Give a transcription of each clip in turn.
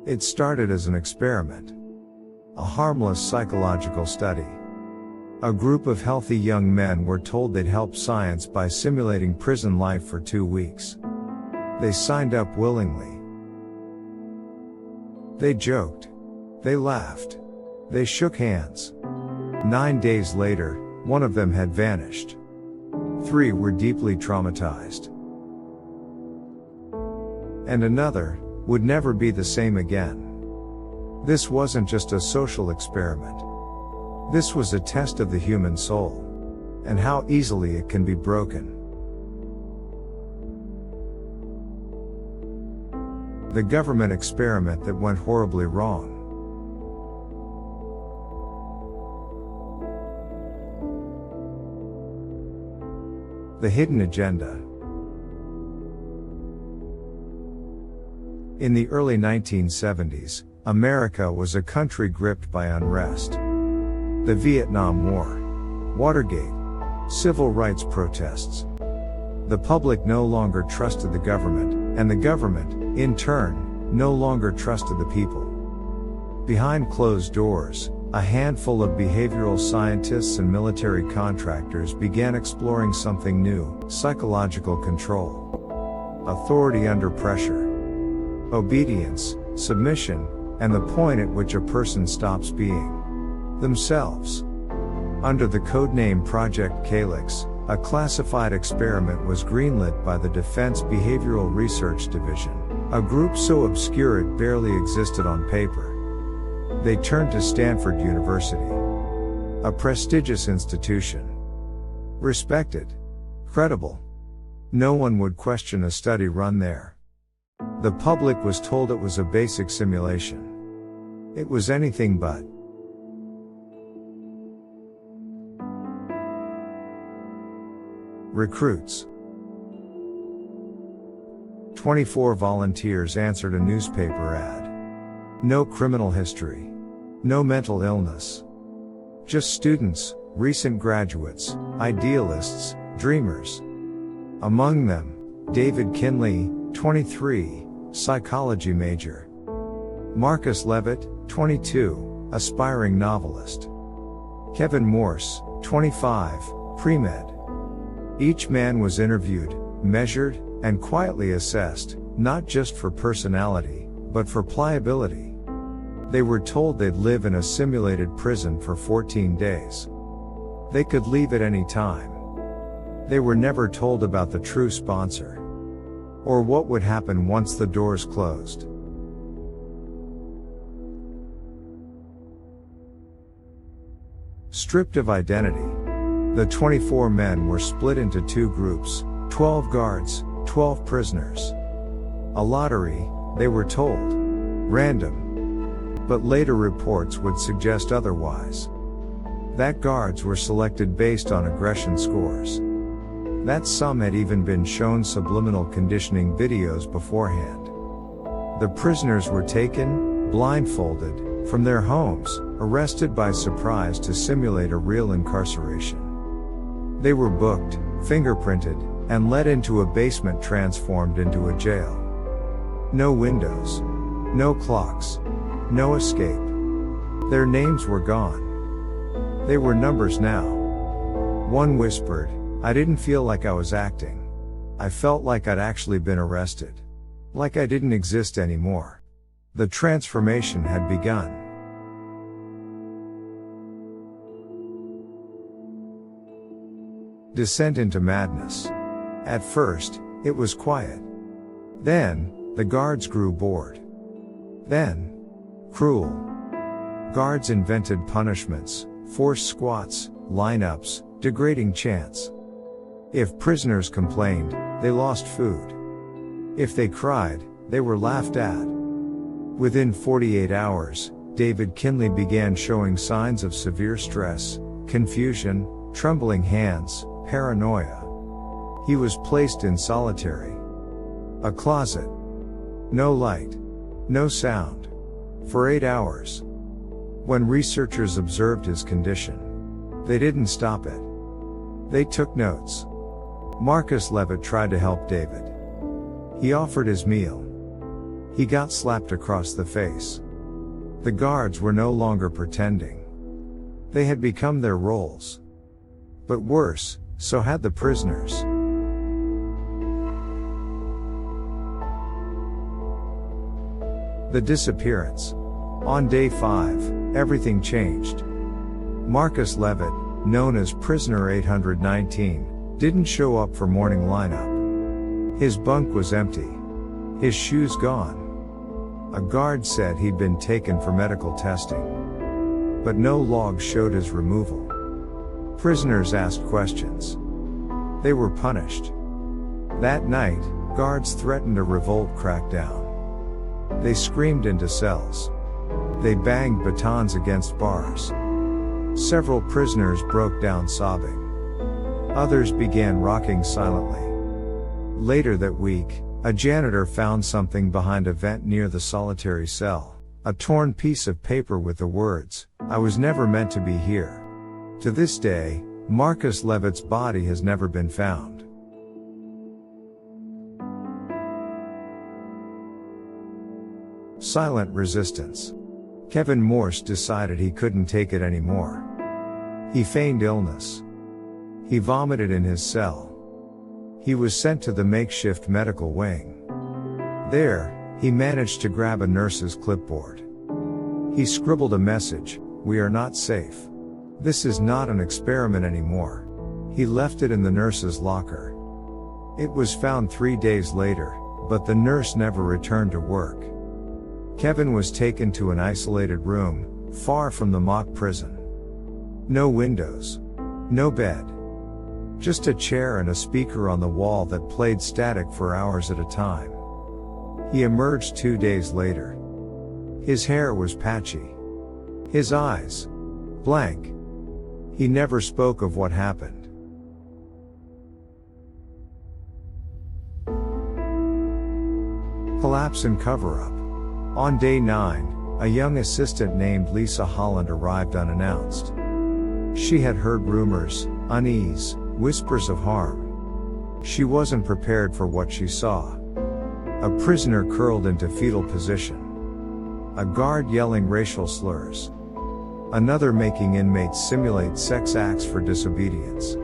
It started as an experiment. A harmless psychological study. A group of healthy young men were told they'd help science by simulating prison life for 2 weeks. They signed up willingly. They joked. They laughed. They shook hands. 9 days later, one of them had vanished. 3 were deeply traumatized. And another would never be the same again. This wasn't just a social experiment. This was a test of the human soul, and how easily it can be broken. The government experiment that went horribly wrong. The hidden agenda. In the early 1970s, America was a country gripped by unrest. The Vietnam War, Watergate, civil rights protests. The public no longer trusted the government, and the government, in turn, no longer trusted the people. Behind closed doors, a handful of behavioral scientists and military contractors began exploring something new: psychological control. Authority under pressure. Obedience, submission, and the point at which a person stops being themselves. Under the codename Project Calyx, a classified experiment was greenlit by the Defense Behavioral Research Division, a group so obscure it barely existed on paper. They turned to Stanford University, a prestigious institution. Respected. Credible. No one would question a study run there. The public was told it was a basic simulation. It was anything but. Recruits. 24 volunteers answered a newspaper ad. No criminal history. No mental illness. Just students, recent graduates, idealists, dreamers. Among them, David Kinley, 23, psychology major. Marcus Levitt, 22, aspiring novelist. Kevin Morse, 25, pre-med. Each man was interviewed, measured, and quietly assessed, not just for personality, but for pliability. They were told they'd live in a simulated prison for 14 days. They could leave at any time. They were never told about the true sponsor, or what would happen once the doors closed. Stripped of identity. The 24 men were split into 2 groups, 12 guards, 12 prisoners. A lottery, they were told. Random. But later reports would suggest otherwise. That guards were selected based on aggression scores. That some had even been shown subliminal conditioning videos beforehand. The prisoners were taken, blindfolded, from their homes, arrested by surprise to simulate a real incarceration. They were booked, fingerprinted, and led into a basement transformed into a jail. No windows. No clocks. No escape. Their names were gone. They were numbers now. One whispered, "I didn't feel like I was acting. I felt like I'd actually been arrested. Like I didn't exist anymore." The transformation had begun. Descent into madness. At first, it was quiet. Then, the guards grew bored. Then, cruel. Guards invented punishments, forced squats, lineups, degrading chants. If prisoners complained, they lost food. If they cried, they were laughed at. Within 48 hours, David Kinley began showing signs of severe stress, confusion, trembling hands, paranoia. He was placed in solitary. A closet. No light. No sound. For 8 hours. When researchers observed his condition, they didn't stop it. They took notes. Marcus Levitt tried to help David. He offered his meal. He got slapped across the face. The guards were no longer pretending. They had become their roles. But worse, so had the prisoners. The disappearance. On day 5, everything changed. Marcus Levitt, known as Prisoner 819, didn't show up for morning lineup. His bunk was empty. His shoes gone. A guard said he'd been taken for medical testing. But no log showed his removal. Prisoners asked questions. They were punished. That night, guards threatened a revolt crackdown. They screamed into cells. They banged batons against bars. Several prisoners broke down sobbing. Others began rocking silently. Later that week, a janitor found something behind a vent near the solitary cell. A torn piece of paper with the words, "I was never meant to be here." To this day, Marcus Levitt's body has never been found. Silent resistance. Kevin Morse decided he couldn't take it anymore. He feigned illness. He vomited in his cell. He was sent to the makeshift medical wing. There, he managed to grab a nurse's clipboard. He scribbled a message, "We are not safe. This is not an experiment anymore." He left it in the nurse's locker. It was found 3 days later, but the nurse never returned to work. Kevin was taken to an isolated room, far from the mock prison. No windows. No bed. Just a chair and a speaker on the wall that played static for hours at a time. He emerged 2 days later. His hair was patchy. His eyes blank. He never spoke of what happened. Collapse and cover-up. On day 9, a young assistant named Lisa Holland arrived unannounced. She had heard rumors, unease, whispers of harm. She wasn't prepared for what she saw. A prisoner curled into fetal position. A guard yelling racial slurs. Another making inmates simulate sex acts for disobedience.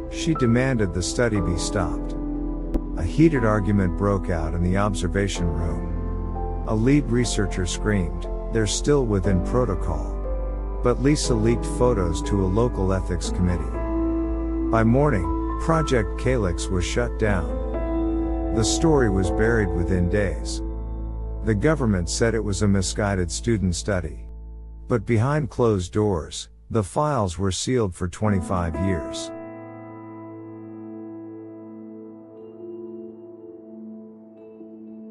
She demanded the study be stopped. A heated argument broke out in the observation room. A lead researcher screamed, "They're still within protocol." But Lisa leaked photos to a local ethics committee. By morning, Project Calyx was shut down. The story was buried within days. The government said it was a misguided student study. But behind closed doors, the files were sealed for 25 years.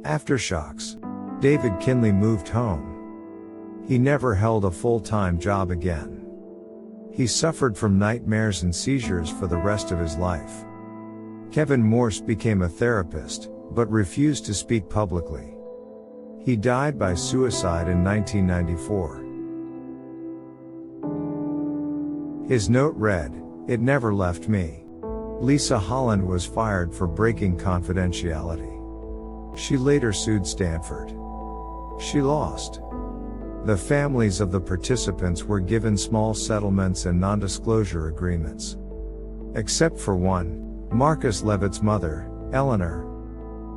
Aftershocks. David Kinley moved home. He never held a full-time job again. He suffered from nightmares and seizures for the rest of his life. Kevin Morse became a therapist, but refused to speak publicly. He died by suicide in 1994. His note read, "It never left me." Lisa Holland was fired for breaking confidentiality. She later sued Stanford. She lost. The families of the participants were given small settlements and non-disclosure agreements. Except for one, Marcus Levitt's mother, Eleanor.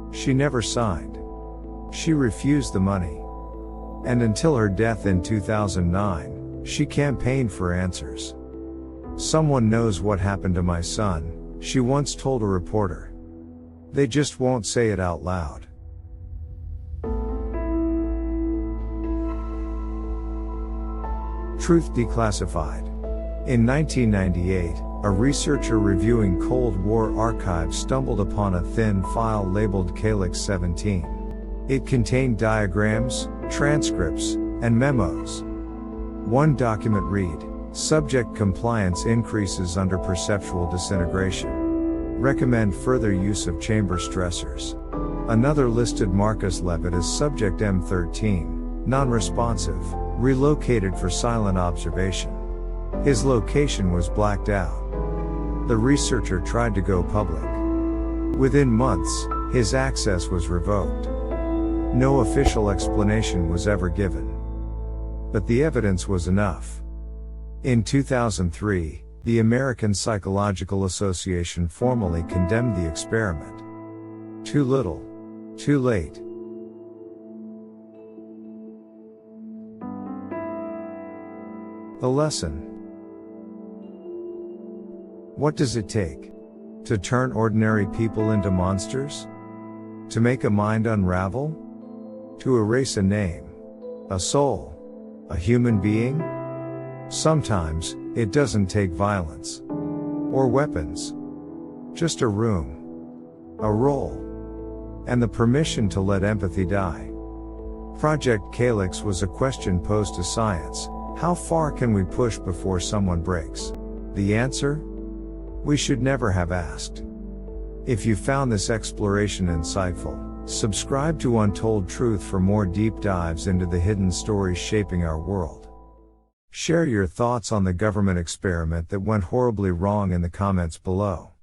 She never signed. She refused the money. And until her death in 2009, she campaigned for answers. "Someone knows what happened to my son," she once told a reporter. "They just won't say it out loud." Truth Declassified. In 1998, a researcher reviewing Cold War archives stumbled upon a thin file labeled Calyx 17. It contained diagrams, transcripts, and memos. One document read, "Subject compliance increases under perceptual disintegration. Recommend further use of chamber stressors." Another listed Marcus Levitt as subject M13, non-responsive, relocated for silent observation. His location was blacked out. The researcher tried to go public. Within months, his access was revoked. No official explanation was ever given. But the evidence was enough. In 2003, the American Psychological Association formally condemned the experiment. Too little, too late. The lesson. What does it take to turn ordinary people into monsters? To make a mind unravel? To erase a name, a soul, a human being? Sometimes, it doesn't take violence or weapons. Just a room, a role, and the permission to let empathy die. Project Calyx was a question posed to science. How far can we push before someone breaks? The answer? We should never have asked. If you found this exploration insightful, subscribe to Untold Truth for more deep dives into the hidden stories shaping our world. Share your thoughts on the government experiment that went horribly wrong in the comments below.